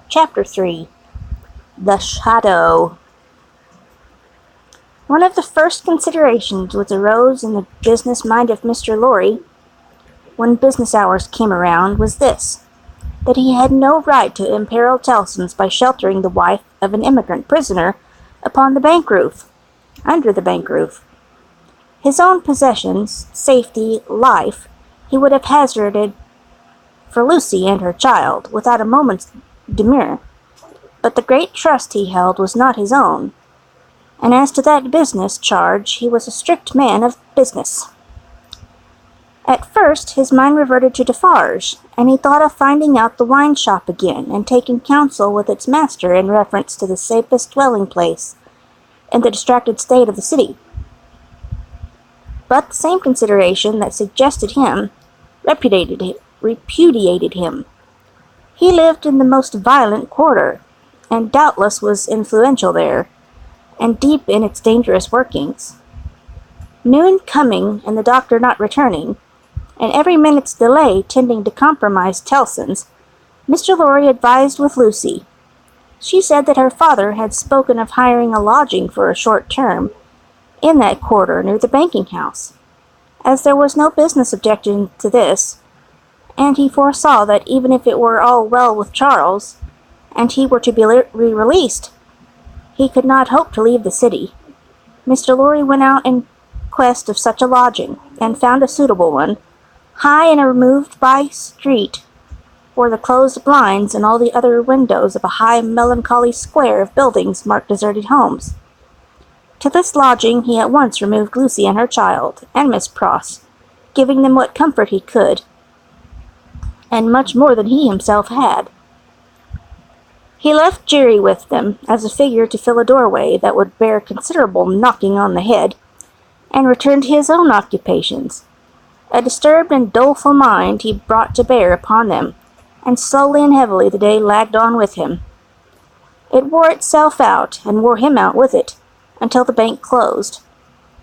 Chapter 3 The Shadow. One of the first considerations which arose in the business mind of Mr. Lorry, when business hours came around, was this: that he had no right to imperil Tellson's by sheltering the wife of an immigrant prisoner upon the bank roof, under the bank roof. His own possessions, safety, life, he would have hazarded for Lucy and her child, without a moment's demur. But the great trust he held was not his own, and as to that business charge, he was a strict man of business. At first his mind reverted to Defarge, and he thought of finding out the wine shop again, and taking counsel with its master in reference to the safest dwelling place in the distracted state of the city. But the same consideration that suggested him repudiated him. He lived in the most violent quarter, and doubtless was influential there, and deep in its dangerous workings. Noon coming, and the doctor not returning, and every minute's delay tending to compromise Tellson's, Mr. Lorry advised with Lucy. She said that her father had spoken of hiring a lodging for a short term in that quarter near the banking house. As there was no business objection to this, and he foresaw that even if it were all well with Charles, and he were to be released, he could not hope to leave the city. Mr. Lorry went out in quest of such a lodging, and found a suitable one, high in a removed by-street, where the closed blinds and all the other windows of a high melancholy square of buildings marked deserted homes. To this lodging he at once removed Lucy and her child, and Miss Pross, giving them what comfort he could, and much more than he himself had. He left Jerry with them, as a figure to fill a doorway that would bear considerable knocking on the head, and returned to his own occupations. A disturbed and doleful mind he brought to bear upon them, and slowly and heavily the day lagged on with him. It wore itself out, and wore him out with it, until the bank closed.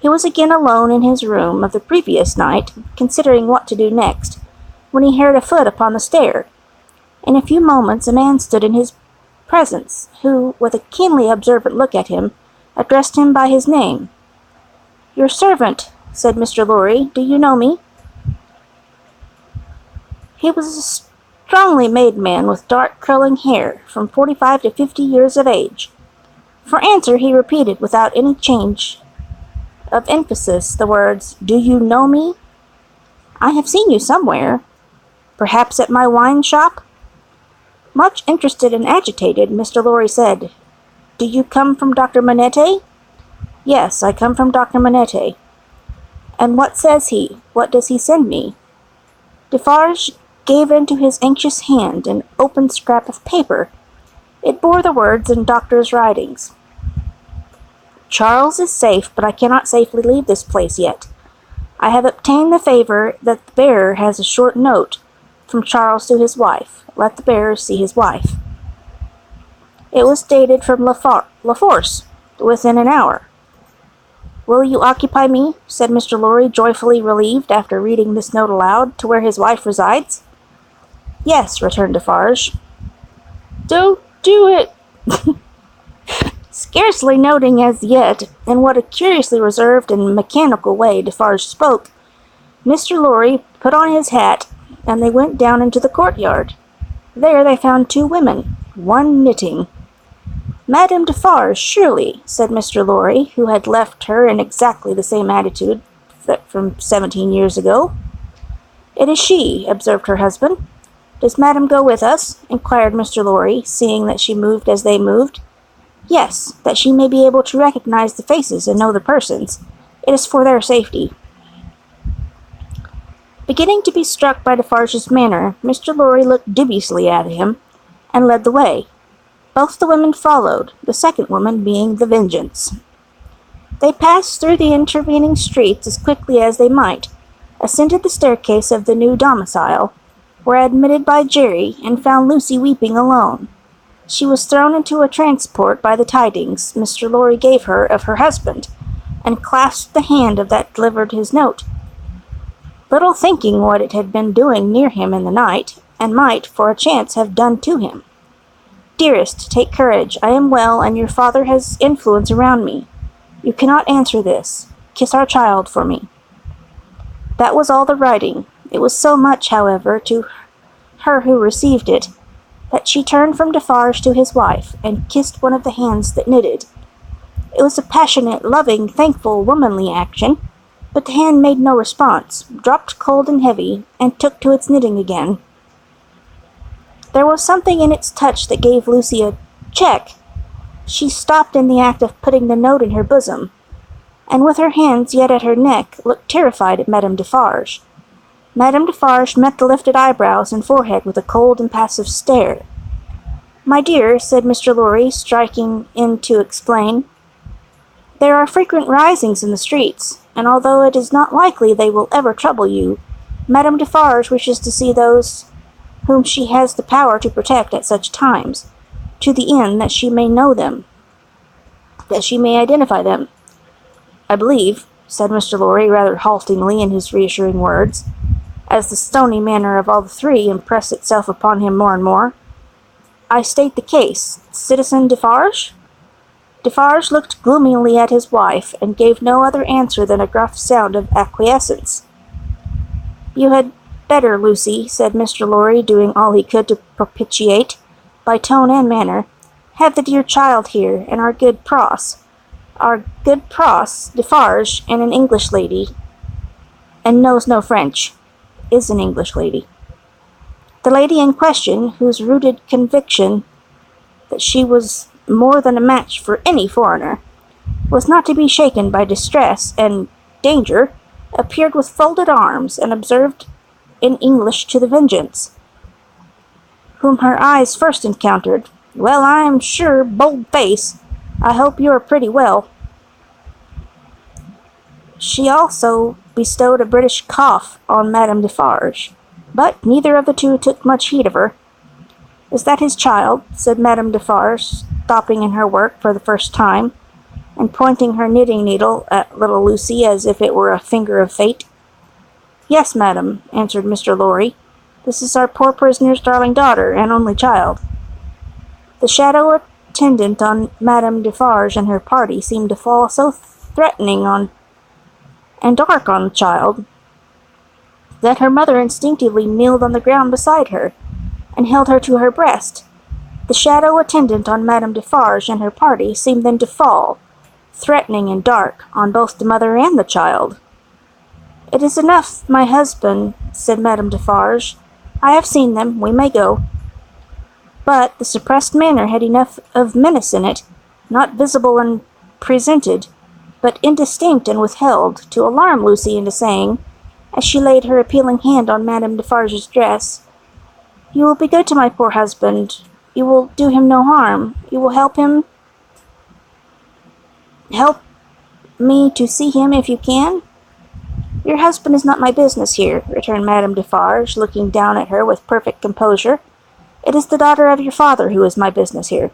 He was again alone in his room of the previous night, considering what to do next, when he heard a foot upon the stair. In a few moments a man stood in his presence, who, with a keenly observant look at him, addressed him by his name. "Your servant," said Mr. Lorry. "Do you know me?" He was a strongly made man with dark curling hair, from 45 to 50 years of age. For answer he repeated, without any change of emphasis, the words, "Do you know me?" "I have seen you somewhere." "Perhaps at my wine shop?" Much interested and agitated, Mr. Lorry said, "Do you come from Dr. Manette?" "Yes, I come from Dr. Manette." "And what says he? What does he send me?" Defarge gave into his anxious hand an open scrap of paper. It bore the words in Doctor's writings: "Charles is safe, but I cannot safely leave this place yet. I have obtained the favor that the bearer has a short note from Charles to his wife. Let the bearer see his wife." It was dated from La Force, within an hour. "Will you occupy me," said Mr. Lorry, joyfully relieved, after reading this note aloud, "to where his wife resides?" "Yes," returned Defarge. "Don't do it!" Scarcely noting as yet in what a curiously reserved and mechanical way Defarge spoke, Mr. Lorry put on his hat, and they went down into the courtyard. There they found two women, one knitting. "Madame Defarge, surely," said Mr. Lorry, who had left her in exactly the same attitude from 17 years ago. "It is she," observed her husband. "Does Madame go with us?" inquired Mr. Lorry, seeing that she moved as they moved. "Yes, that she may be able to recognize the faces and know the persons. It is for their safety." Beginning to be struck by Defarge's manner, Mr. Lorry looked dubiously at him, and led the way. Both the women followed, the second woman being the Vengeance. They passed through the intervening streets as quickly as they might, ascended the staircase of the new domicile, were admitted by Jerry, and found Lucy weeping alone. She was thrown into a transport by the tidings Mr. Lorry gave her of her husband, and clasped the hand of that delivered his note, little thinking what it had been doing near him in the night, and might, for a chance, have done to him. Dearest, take courage. I am well, and your father has influence around me. You cannot answer this. Kiss our child for me." That was all the writing. It was so much, however, to her who received it, that she turned from Defarge to his wife, and kissed one of the hands that knitted. It was a passionate, loving, thankful, womanly action, but the hand made no response, dropped cold and heavy, and took to its knitting again. There was something in its touch that gave Lucy a check. She stopped in the act of putting the note in her bosom, and with her hands yet at her neck, looked terrified at Madame Defarge. Madame Defarge met the lifted eyebrows and forehead with a cold, impassive stare. "My dear," said Mr. Lorry, striking in to explain, "there are frequent risings in the streets, and although it is not likely they will ever trouble you, Madame Defarge wishes to see those whom she has the power to protect at such times, to the end that she may know them, that she may identify them. I believe," said Mr. Lorry rather haltingly in his reassuring words, as the stony manner of all the three impressed itself upon him more and more, "I state the case. Citizen Defarge?" Defarge looked gloomily at his wife, and gave no other answer than a gruff sound of acquiescence. "You had better, Lucy," said Mr. Lorry, doing all he could to propitiate, by tone and manner, "have the dear child here, and our good Pross, Defarge, and an English lady, and knows no French, is an English lady." The lady in question, whose rooted conviction that she was more than a match for any foreigner, was not to be shaken by distress and danger, appeared with folded arms, and observed in English to the Vengeance, whom her eyes first encountered, "Well, I am sure, bold face, I hope you are pretty well." She also bestowed a British cough on Madame Defarge, but neither of the two took much heed of her. "Is that his child?" said Madame Defarge, stopping in her work for the first time, and pointing her knitting needle at little Lucy as if it were a finger of fate. "Yes, madam," answered Mr. Lorry. "This is our poor prisoner's darling daughter, and only child." The shadow attendant on Madame Defarge and her party seemed to fall so threatening on and dark on the child, that her mother instinctively kneeled on the ground beside her, and held her to her breast. The shadow attendant on Madame Defarge and her party seemed then to fall, threatening and dark, on both the mother and the child. "It is enough, my husband," said Madame Defarge. "I have seen them. We may go." But the suppressed manner had enough of menace in it, not visible and presented, but indistinct and withheld, to alarm Lucy into saying, as she laid her appealing hand on Madame Defarge's dress, "You will be good to my poor husband. You will do him no harm. You will help me to see him if you can?" "Your husband is not my business here," returned Madame Defarge, looking down at her with perfect composure. "It is the daughter of your father who is my business here."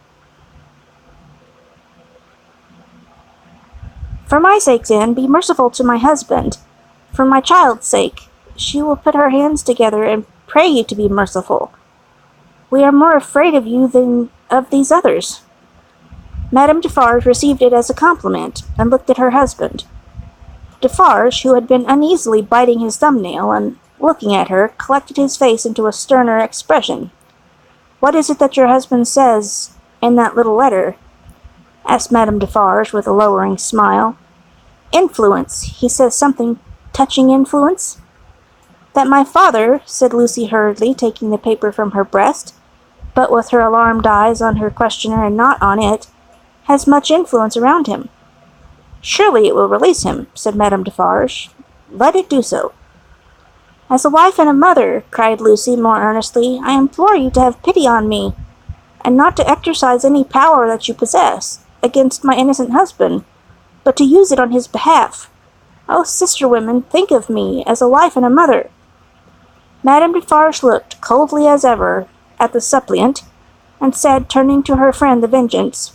"For my sake, then, be merciful to my husband. For my child's sake, she will put her hands together and pray you to be merciful. We are more afraid of you than of these others." Madame Defarge received it as a compliment, and looked at her husband. Defarge, who had been uneasily biting his thumbnail and looking at her, collected his face into a sterner expression. "What is it that your husband says in that little letter?" asked Madame Defarge with a lowering smile. "Influence. He says something touching influence." "That my father," said Lucy hurriedly, taking the paper from her breast, but with her alarmed eyes on her questioner and not on it, "has much influence around him." "Surely it will release him," said Madame Defarge. "Let it do so." "As a wife and a mother," cried Lucy more earnestly, "I implore you to have pity on me, and not to exercise any power that you possess against my innocent husband, but to use it on his behalf. Oh, sister women, think of me as a wife and a mother." Madame Defarge looked, coldly as ever, at the suppliant, and said, turning to her friend the Vengeance,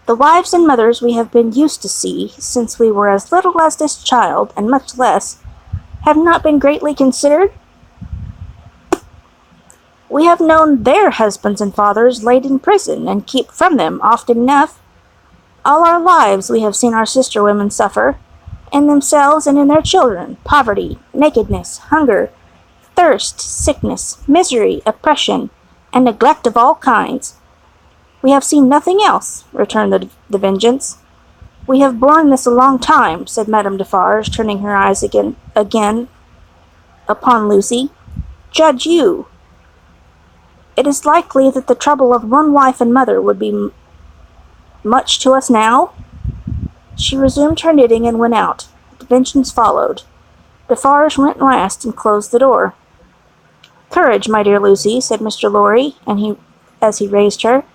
"The wives and mothers we have been used to see, since we were as little as this child, and much less, have not been greatly considered. We have known their husbands and fathers laid in prison, and keep from them often enough. All our lives we have seen our sister women suffer, in themselves and in their children, poverty, nakedness, hunger, thirst, sickness, misery, oppression, and neglect of all kinds. We have seen nothing else, returned the Vengeance. We have borne this a long time, said Madame Defarge, turning her eyes again upon Lucy. Judge you. It is likely that the trouble of one wife and mother would be much to us now? She resumed her knitting and went out. The Vengeance followed. Defarge went last and closed the door. Courage, my dear Lucy, said Mr. Lorry, as he raised her.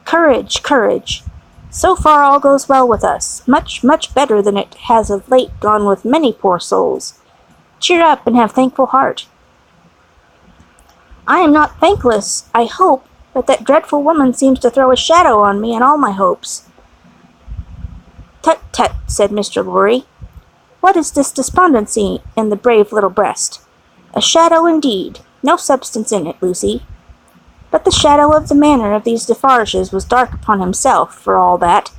Courage, courage. So far all goes well with us, much, much better than it has of late gone with many poor souls. Cheer up and have thankful heart. I am not thankless, I hope, but that dreadful woman seems to throw a shadow on me and all my hopes. Tut, tut, said Mr. Lorry. What is this despondency in the brave little breast? A shadow indeed, no substance in it, Lucy. But the shadow of the manner of these Defarges was dark upon himself, for all that,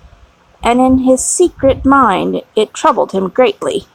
and in his secret mind it troubled him greatly.